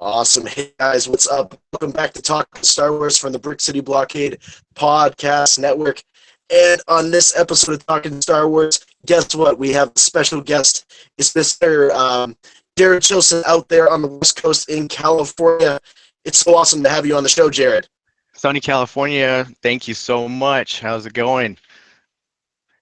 Awesome. Hey guys, what's up? Welcome back to Talkin Star Wars from the Brick City Blockade Podcast Network. And on this episode of Talkin Star Wars, guess what? We have a special guest. It's Mr. Jerad Chilson out there on the West Coast in California. It's so awesome to have you on the show, Jerad. Sunny California, thank you so much. How's it going?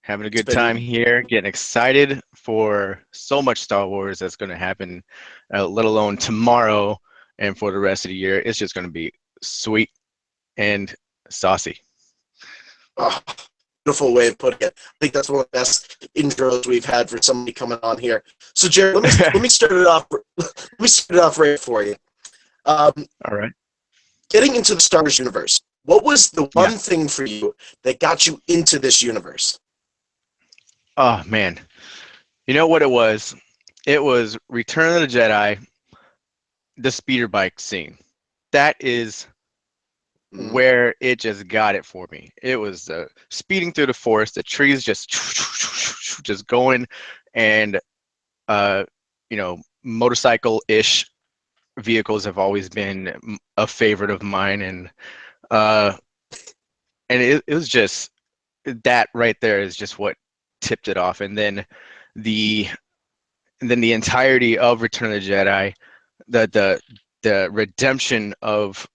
Having a good time here, getting excited for so much Star Wars that's going to happen, let alone tomorrow and for the rest of the year. It's just going to be sweet and saucy. Oh, beautiful way of putting it. I think that's one of the best intros we've had for somebody coming on here. So, Jerad, let me start it off. Let me start it off right for you. All right. Getting into the Star Wars universe, what was the one thing for you that got you into this universe? Oh, man. You know what it was? It was Return of the Jedi, the speeder bike scene. That is where it just got it for me. It was speeding through the forest, the trees just going, and motorcycle-ish vehicles have always been a favorite of mine, and it was just that right there is just what tipped it off. And then the entirety of Return of the Jedi, the redemption of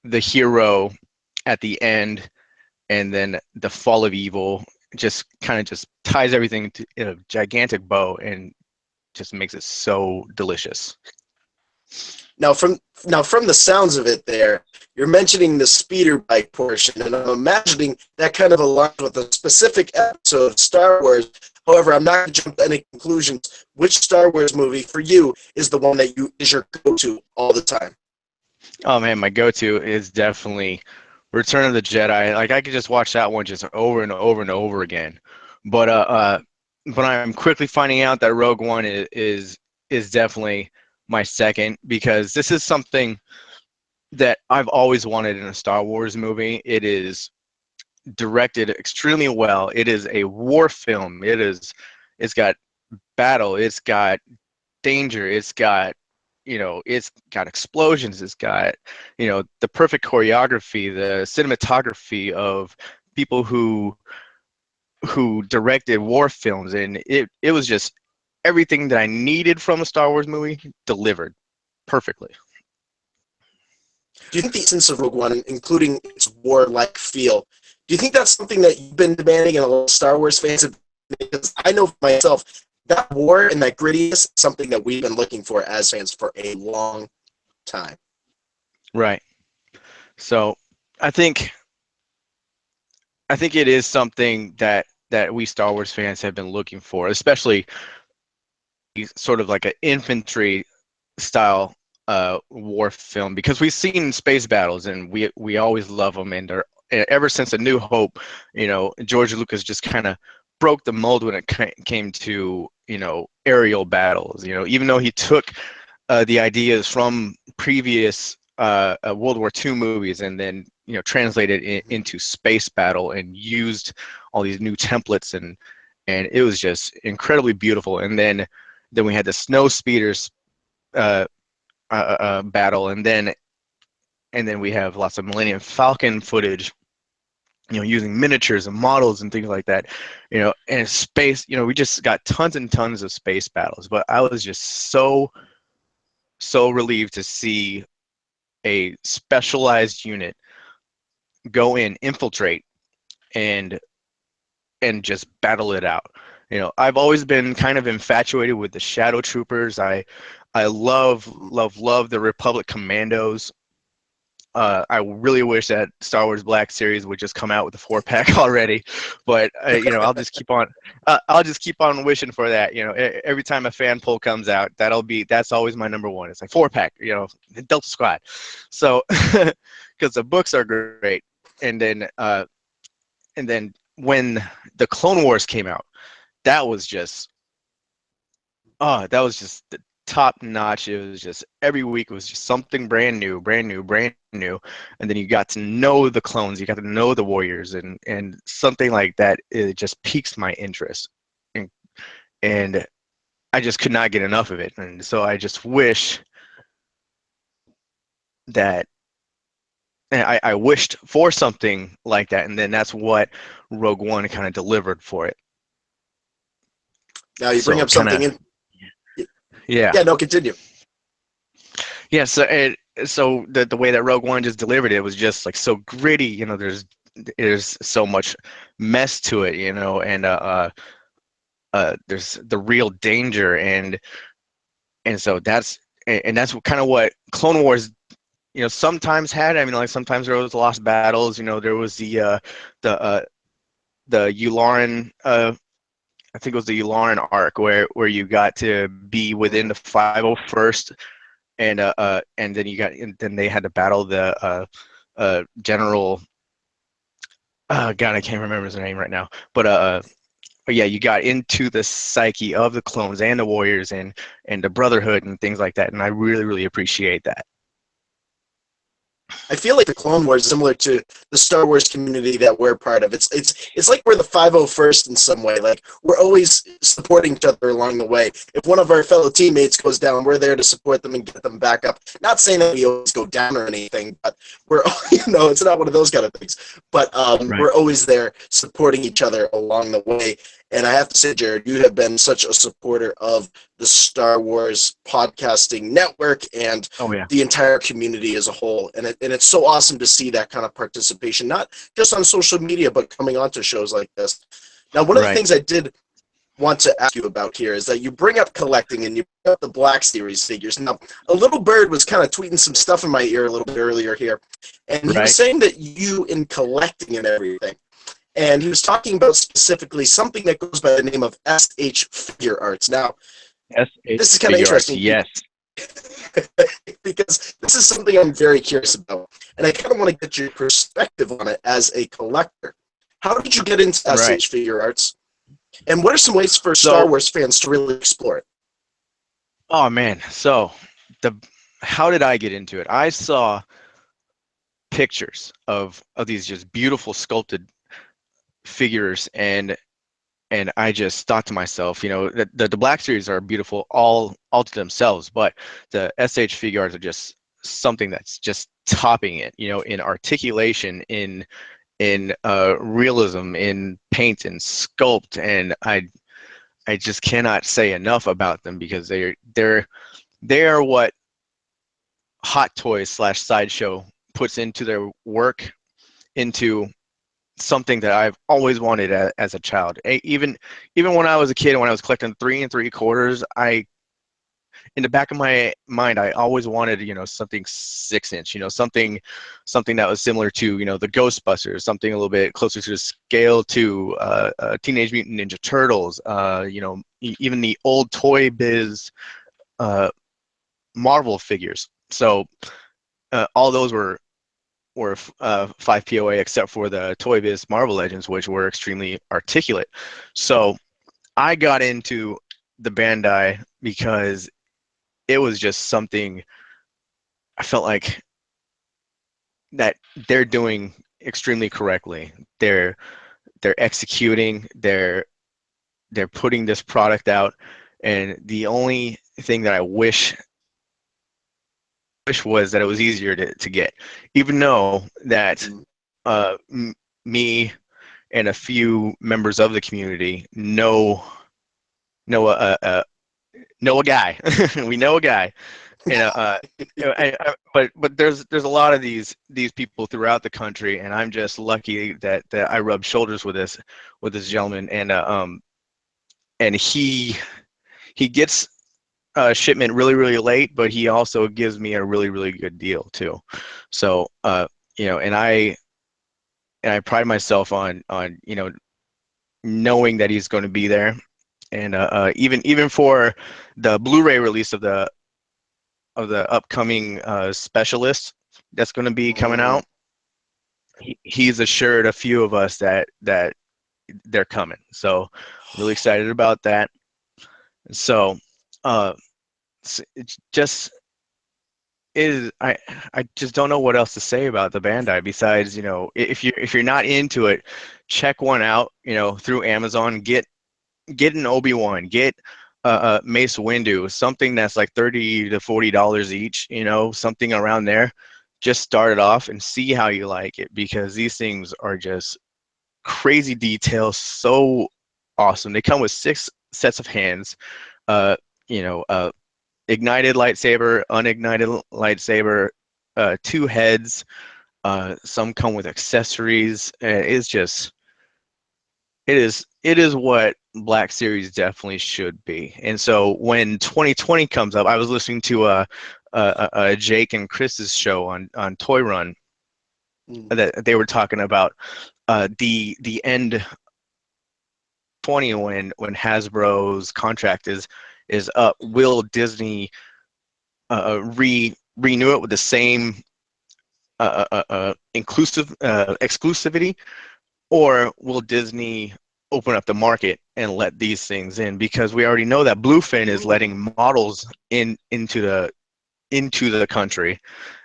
the hero at the end, and then the fall of evil just kind of just ties everything in a gigantic bow and just makes it so delicious. Now, from the sounds of it there, you're mentioning the speeder bike portion, and I'm imagining that kind of aligns with a specific episode of Star Wars. However, I'm not going to jump to any conclusions. Which Star Wars movie for you is the one that is your go-to all the time? Oh man, my go-to is definitely Return of the Jedi. Like I could just watch that one just over and over and over again. But I'm quickly finding out that Rogue One is definitely my second, because this is something that I've always wanted in a Star Wars movie. It is directed extremely well. It is a war film. It's got battle. It's got danger. It's got explosions. It's got the perfect choreography, the cinematography of people who directed war films, and it was just everything that I needed from a Star Wars movie delivered perfectly. Do you think the essence of Rogue One, including its war-like feel, do you think that's something that you've been demanding and a lot of Star Wars fans have? Because I know for myself, that war and that grittiness is something that we've been looking for as fans for a long time. Right. So I think it is something that we Star Wars fans have been looking for, especially sort of like an infantry style war film, because we've seen space battles and we always love them, and ever since A New Hope, George Lucas just kind of broke the mold when it came to aerial battles. Even though he took the ideas from previous World War II movies and then translated it into space battle and used all these new templates, and it was just incredibly beautiful. And then we had the snow speeders battle, and then we have lots of Millennium Falcon footage, using miniatures and models and things like that, and space. We just got tons and tons of space battles. But I was just so relieved to see a specialized unit go in, infiltrate, and just battle it out. I've always been kind of infatuated with the Shadow Troopers. I love the Republic Commandos. I really wish that Star Wars Black Series would just come out with a 4-pack already, but I'll just keep on wishing for that. Every time a fan poll comes out, that's always my number one. It's like 4-pack, Delta Squad. So because the books are great, and then when the Clone Wars came out, that was just the top notch. It was just every week it was just something brand new, and then you got to know the clones, you got to know the warriors, and something like that, it just piques my interest, and I just could not get enough of it. And so I just wish that and I wished for something like that, and then that's what Rogue One kind of delivered for it. Now you bring So up kind something of, in. yeah, Yeah, no, continue. yeah. So the way that Rogue One just delivered it was just like so gritty. There's so much mess to it, and there's the real danger, and so that's kind of what Clone Wars sometimes had. I mean, like sometimes there was lost battles. There was the uh, the Yularen, I think it was the Yularen arc where you got to be within the 501st, and then they had to battle the General. God, I can't remember his name right now, but yeah, you got into the psyche of the clones and the warriors and the brotherhood and things like that, and I really really appreciate that. I feel like the Clone Wars is similar to the Star Wars community that we're part of. It's like we're the 501st in some way. Like we're always supporting each other along the way. If one of our fellow teammates goes down, we're there to support them and get them back up. Not saying that we always go down or anything, but we're it's not one of those kind of things. But Right. we're always there supporting each other along the way. And I have to say, Jerad, you have been such a supporter of the Star Wars podcasting network and Oh yeah. the entire community as a whole. And it's so awesome to see that kind of participation, not just on social media, but coming onto shows like this. Now, one of the Right. things I did want to ask you about here is that you bring up collecting and you bring up the Black Series figures. Now, a little bird was kind of tweeting some stuff in my ear a little bit earlier here, and he was Right. saying that you, in collecting and everything, and he was talking about specifically something that goes by the name of SH Figure Arts. Now, SH this is kind of figure arts. interesting Yes. because this is something I'm very curious about, and I kind of want to get your perspective on it as a collector. How did you get into Right. SH Figure Arts, and what are some ways for Star So, Wars fans to really explore it? oh man. So, the how did I get into it? I saw pictures of these just beautiful sculpted figures, and I just thought to myself, the Black Series are beautiful all to themselves, but the SH figure arts are just something that's just topping it, in articulation, in realism, in paint and sculpt, and I just cannot say enough about them because they are what Hot Toys slash Sideshow puts into their work, into something that I've always wanted as a child. Even when I was a kid and when I was collecting 3 3/4, in the back of my mind I always wanted something 6 inch, something that was similar to the Ghostbusters, something a little bit closer to the scale to Teenage Mutant Ninja Turtles, even the old Toy Biz uh, Marvel figures. So all those were 5 POA except for the Toy Biz Marvel Legends, which were extremely articulate. So I got into the Bandai because it was just something I felt like that they're doing extremely correctly. They're executing, they're putting this product out, and the only thing that I wish was that it was easier to get, even though that uh, me and a few members of the community know know a guy. We know a guy, and but there's a lot of these people throughout the country, and I'm just lucky that I rub shoulders with this gentleman, and he gets shipment really really late, but he also gives me a really really good deal too. So and I pride myself on knowing that he's going to be there, and even for the Blu-ray release of the upcoming specialist that's going to be coming Mm-hmm. out, he's assured a few of us that they're coming. So I'm really excited about that. So uh, it's just is I just don't know what else to say about the Bandai besides if you're not into it, check one out through Amazon. Get an Obi-Wan, get Mace Windu, something that's like $30 to $40 each, something around there. just start it off and see how you like it, because these things are just crazy details, so awesome. They come with 6 sets of hands, uh, you know, ignited lightsaber, unignited lightsaber, 2 heads. Some come with accessories. It's just, it is what Black Series definitely should be. And so when 2020 comes up, I was listening to Jake and Chris's show on Toy Run, Mm. that they were talking about the end 20, when Hasbro's contract is up. Will Disney renew it with the same exclusivity, or will Disney open up the market and let these things in? Because we already know that Bluefin is letting models into the country,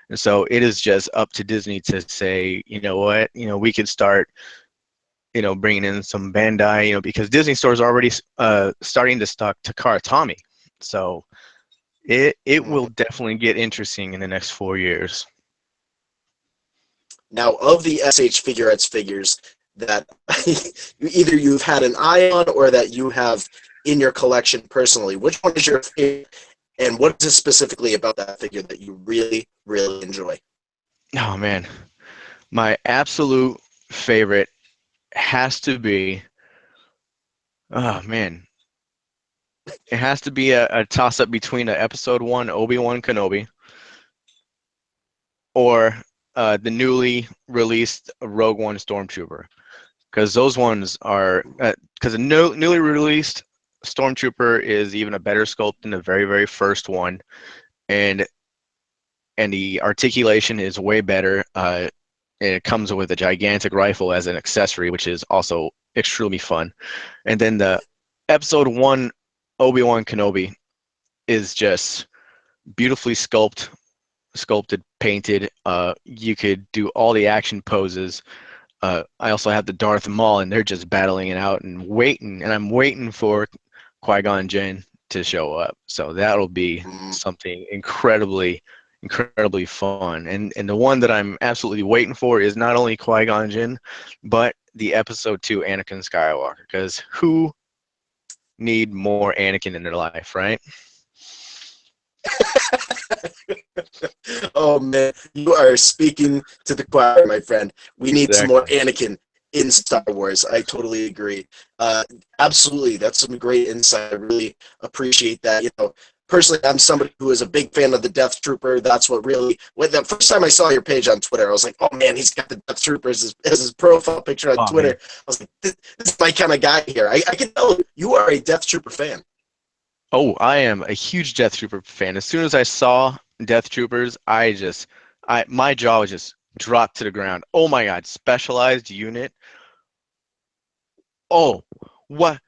and so it is just up to Disney to say, you know what, we could start, bringing in some Bandai, because Disney stores are already starting to stock Takara Tomy. So it will Mhm. definitely get interesting in the next 4 years. Now, of the SH Figuarts figures that either you've had an eye on or that you have in your collection personally, which one is your favorite, and what is it specifically about that figure that you really, really enjoy? Oh man, my absolute favorite has to be, oh man, it has to be a toss up between a Episode 1 Obi-Wan Kenobi, or the newly released Rogue One Stormtrooper, because those ones are, because the newly released Stormtrooper is even a better sculpt than the very, very first one, and the articulation is way better. And it comes with a gigantic rifle as an accessory, which is also extremely fun. And then the Episode 1 Obi-Wan Kenobi is just beautifully sculpted, painted. You could do all the action poses. I also have the Darth Maul, and they're just battling it out and waiting, and I'm waiting for Qui-Gon Jinn to show up. So that'll be Mm. something incredibly fun. And the one that I'm absolutely waiting for is not only Qui-Gon Jinn, but the Episode 2 Anakin Skywalker, because who need more Anakin in their life, right? Oh man, you are speaking to the choir, my friend. We need some more Exactly. Anakin in Star Wars. I totally agree. Uh, Absolutely, that's some great insight. I really appreciate that. Personally, I'm somebody who is a big fan of the Death Trooper. That's what really. When the first time I saw your page on Twitter, I was like, "Oh man, he's got the Death Trooper as his profile picture on Oh Twitter." man. I was like, "This is my kind of guy here." I can tell you are a Death Trooper fan. Oh, I am a huge Death Trooper fan. As soon as I saw Death Troopers, my jaw just dropped to the ground. Oh my God, specialized unit. Oh, what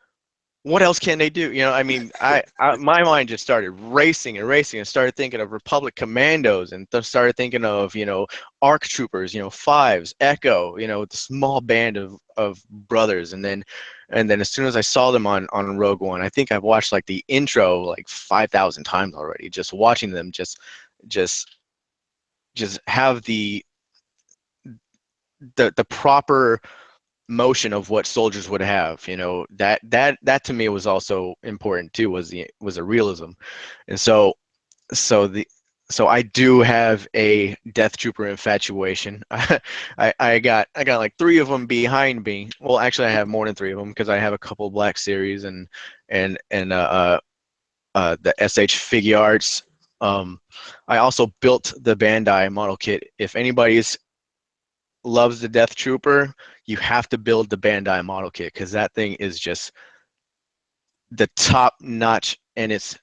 what else can they do? I mean, my mind just started racing and racing, and started thinking of Republic Commandos, and started thinking of, ARC Troopers, Fives, Echo, the small band of brothers. And then as soon as I saw them on Rogue One, I think I've watched like the intro like 5,000 times already, just watching them just just have the proper motion of what soldiers would have. That to me was also important too, was a realism. And so the so I do have a Death Trooper infatuation. I got like 3 of them behind me. Well, actually I have more than 3 of them, because I have a couple Black Series and the SH Figuarts. I also built the Bandai model kit. If anybody's loves the Death Trooper, you have to build the Bandai model kit, because that thing is just the top notch, and it's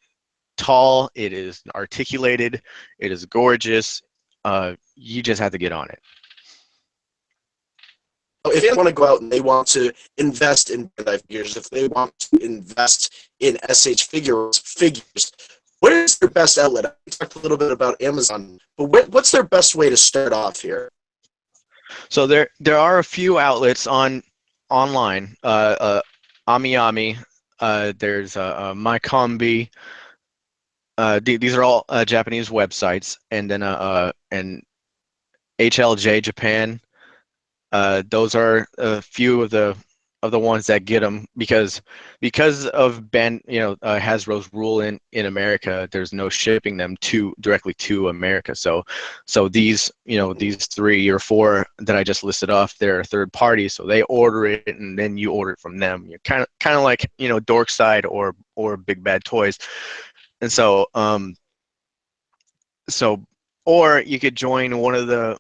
tall, it is articulated, it is gorgeous. You just have to get on it. If they want to go out and they want to invest in Bandai figures, if they want to invest in figures, where is their best outlet? I talked a little bit about Amazon, but what's their best way to start off here? So there are a few outlets online. Amiyami, there's MyCombi. These are all Japanese websites, and then HLJ Japan. Those are a few of the ones that get them because of Hasbro's rule in America. There's no shipping them directly to America. So these 3 or 4 that I just listed off, they're third party, so they order it and then you order it from them. You're kind of like Dorkside or Big Bad Toys, and so or you could join one of the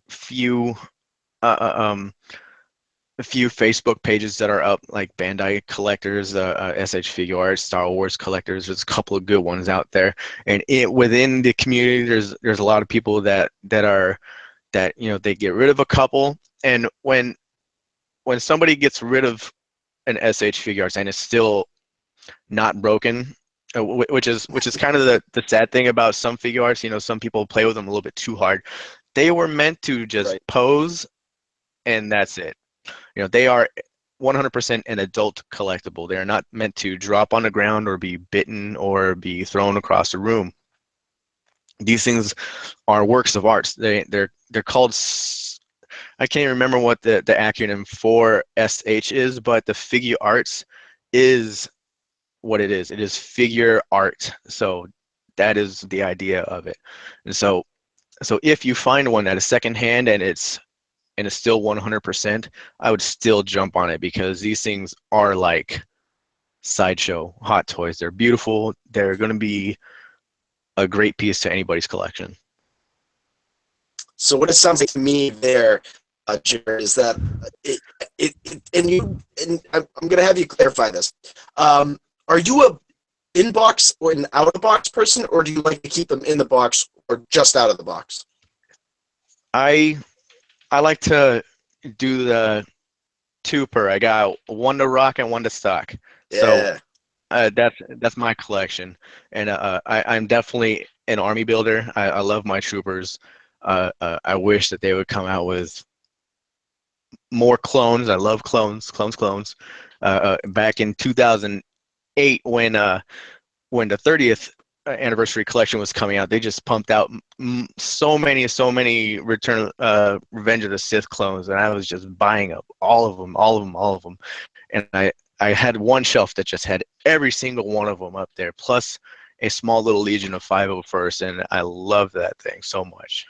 few uh, uh, um, a few Facebook pages that are up, like Bandai collectors, SH Figure Arts, Star Wars collectors. There's a couple of good ones out there, and within the community, there's a lot of people that they get rid of a couple, and when somebody gets rid of an SH Figure Arts and it's still not broken, which is kind of the sad thing about some figure arts. Some people play with them a little bit too hard. They were meant to just Right. pose, and that's it. They are 100% an adult collectible. They are not meant to drop on the ground or be bitten or be thrown across the room. These things are works of art. They're called. I can't even remember what the acronym for SH is, but the figure arts is what it is. It is figure art. So that is the idea of it. And so if you find one that is secondhand and it's still 100%, I would still jump on it, because these things are like sideshow hot toys. They're beautiful. They're going to be a great piece to anybody's collection. So what it sounds like to me there, Jared, is that and I'm going to have you clarify this. Are you a in-box or an out-of-the-box person, or do you like to keep them in the box or just out of the box? I like to do the two-per. I got one to rock and one to stock. So Yeah. that's my collection, and I'm definitely an army builder. I love my troopers. I wish that they would come out with more clones. I love clones. Back in 2008, when the 30th anniversary collection was coming out, they just pumped out so many Revenge of the Sith clones, and I was just buying up all of them. And I had one shelf that just had every single one of them up there, plus a small little Legion of 501st, and I love that thing so much.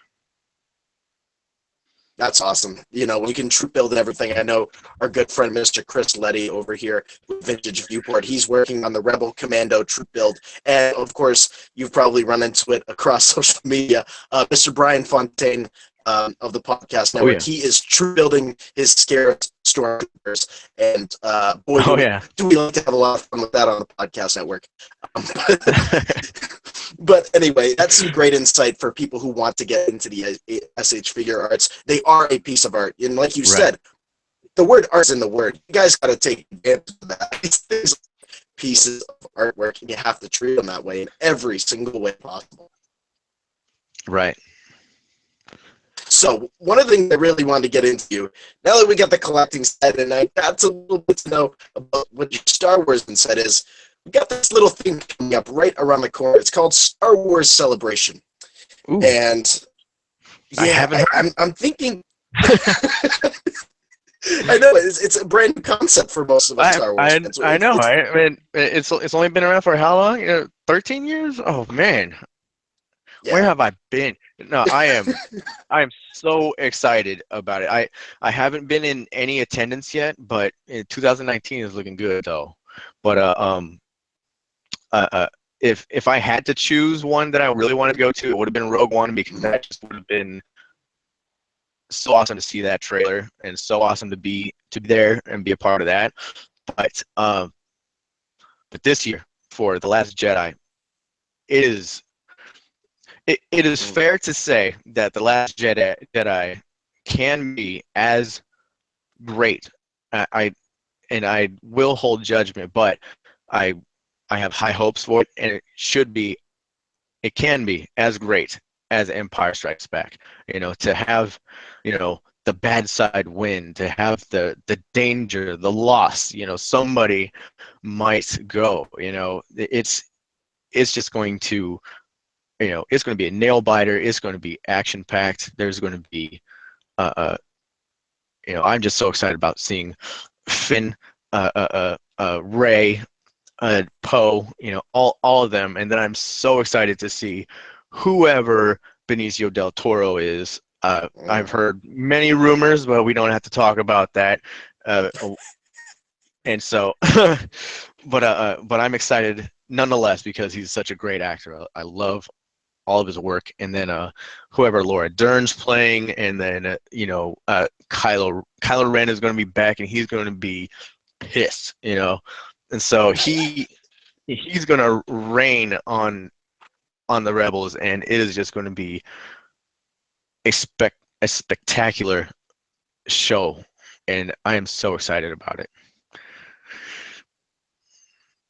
That's awesome. When you can troop build and everything. I know our good friend, Mr. Chris Letty over here with Vintage Viewport, he's working on the Rebel Commando troop build. And, of course, you've probably run into it across social media. Mr. Brian Fontaine of the Podcast Network, Yeah. he is troop building his Scarab Stormtroopers. And, boy, Yeah. do we like to have a lot of fun with that on the Podcast Network. But anyway, that's some great insight for people who want to get into the SH Figure Arts. They are a piece of art. And like you said, the word art is in the word. You guys got to take advantage of that. These pieces of artwork, and you have to treat them that way in every single way possible. Right. So one of the things I really wanted to get into, now that we got the collecting side, and I got a little bit to know about what your Star Wars insight is, we got this little thing coming up right around the corner. It's called Star Wars Celebration. Ooh. And yeah, I'm thinking. I know it's a brand new concept for most of us Star Wars fans. I know. I mean, it's only been around for how long? 13 years? Oh man, yeah. Where have I been? No, I am so excited about it. I haven't been in any attendance yet, but 2019 is looking good though. But if I had to choose one that I really wanted to go to, it would have been Rogue One, because that just would have been so awesome to see that trailer, and so awesome to be there and be a part of that. But this year for The Last Jedi, it is fair to say that The Last Jedi can be as great. I will hold judgment, but I have high hopes for it, and it can be as great as Empire Strikes Back. To have, the bad side win, to have the danger, the loss, somebody might go, it's just going to it's going to be a nail biter. It's going to be action packed. There's going to be, uh, I'm just so excited about seeing Finn, Ray, Poe, all of them, and then I'm so excited to see whoever Benicio del Toro is. I've heard many rumors, but we don't have to talk about that. Uh, and so, but I'm excited nonetheless because he's such a great actor. I love all of his work, and then whoever Laura Dern's playing, and then Kylo Ren is going to be back, and he's going to be pissed, and so he's going to rain on the rebels, and it is just going to be a spectacular show, and I am so excited about it.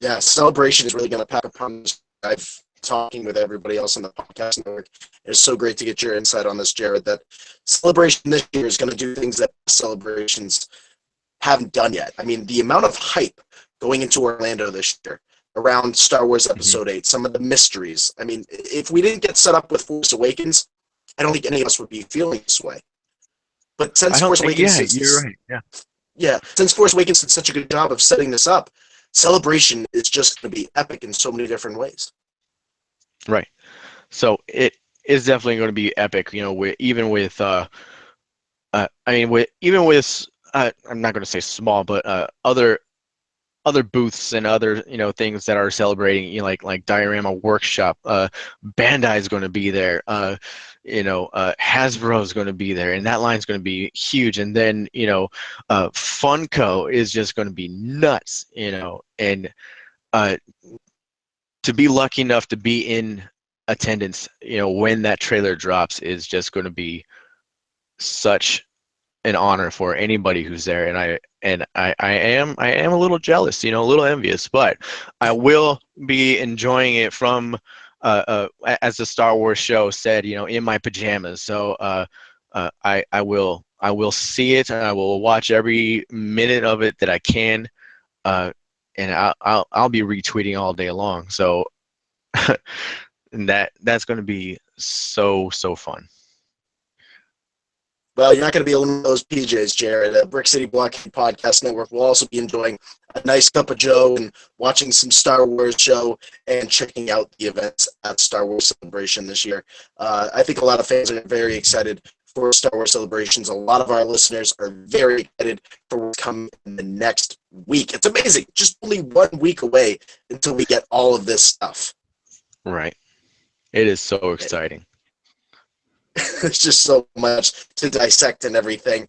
Yeah, Celebration is really going to pack a punch. I've talking with everybody else on the podcast network. It's so great to get your insight on this, Jerad, that Celebration this year is going to do things that Celebrations haven't done yet. I mean, the amount of hype going into Orlando this year around Star Wars Episode 8, some of the mysteries. I mean, if we didn't get set up with Force Awakens, I don't think any of us would be feeling this way. But since Force Awakens, you're right. Yeah, since Force Awakens did such a good job of setting this up, Celebration is just going to be epic in so many different ways. Right. So it is definitely going to be epic. Even with I'm not going to say small, but other booths and other things that are celebrating, like Diorama Workshop. Bandai is going to be there. Hasbro is going to be there, and that line's going to be huge. And then Funko is just going to be nuts. And to be lucky enough to be in attendance, when that trailer drops is just going to be such an honor for anybody who's there, and I am a little jealous, a little envious, but I will be enjoying it from as the Star Wars show said, in my pajamas. So I will see it, and I will watch every minute of it that I can, and I'll be retweeting all day long. So and that's going to be so fun. Well, you're not going to be alone with those PJs, Jerad. Brick City Blockade Podcast Network will also be enjoying a nice cup of joe and watching some Star Wars show and checking out the events at Star Wars Celebration this year. I think a lot of fans are very excited for Star Wars Celebrations. A lot of our listeners are very excited for what's coming in the next week. It's amazing. Just only 1 week away until we get all of this stuff. Right. It is so exciting. There's just so much to dissect and everything.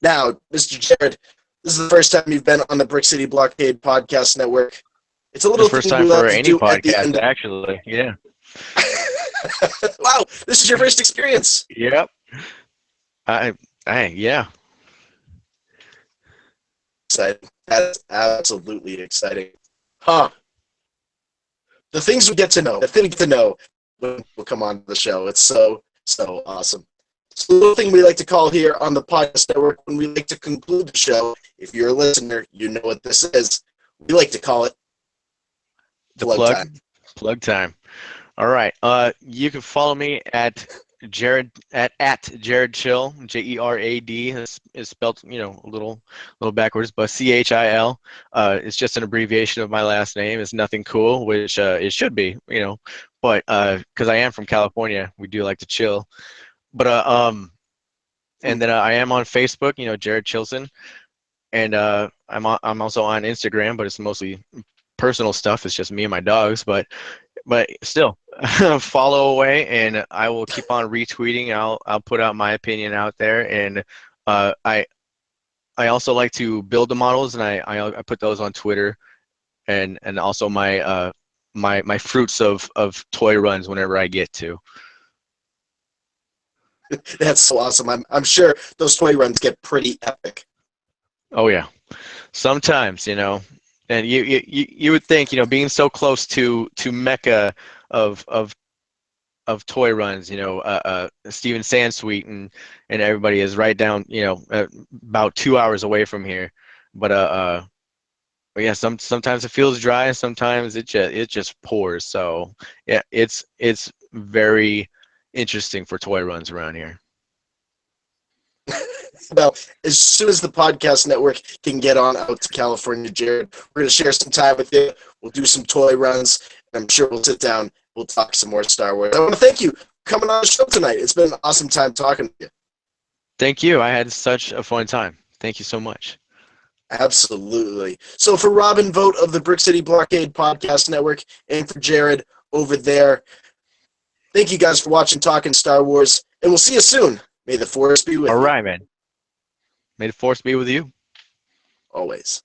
Now, Mr. Jerad, this is the first time you've been on the Brick City Blockade Podcast Network. It's a little first time for any podcast, actually. Yeah. Wow, this is your first experience. Yep. Yeah. Exciting. That's absolutely exciting. Huh. The things we get to know, when we come on the show. It's so awesome. It's a little thing we like to call here on the podcast network when we like to conclude the show. If you're a listener, you know what this is. We like to call it the plug time. All right. You can follow me at Jerad at Jerad Chill. Jerad is spelled a little backwards, but CHIL. It's just an abbreviation of my last name. It's nothing cool, which it should be, but because I am from California, we do like to chill. But and then I am on Facebook, Jerad Chilson, and I'm also on Instagram, but it's mostly personal stuff. It's just me and my dogs, but still follow away, and I will keep on retweeting. I'll put out my opinion out there, and I also like to build the models, and I put those on Twitter, and also my my fruits of toy runs whenever I get to. That's so awesome. I'm sure those toy runs get pretty epic. Oh yeah, sometimes, and you would think, being so close to Mecca of toy runs, Steven Sansweet and everybody is right down, about 2 hours away from here, but yeah, sometimes it feels dry, and sometimes it just pours. So yeah, it's very interesting for toy runs around here. Well, as soon as the podcast network can get on out to California, Jerad, we're going to share some time with you. We'll do some toy runs, and I'm sure we'll sit down. We'll talk some more Star Wars. I want to thank you for coming on the show tonight. It's been an awesome time talking to you. Thank you. I had such a fun time. Thank you so much. Absolutely. So for Robin Vogt of the Brick City Blockade Podcast Network and for Jerad over there, thank you guys for watching Talkin Star Wars, and we'll see you soon. May the Force be with you. All right, man. May the Force be with you. Always.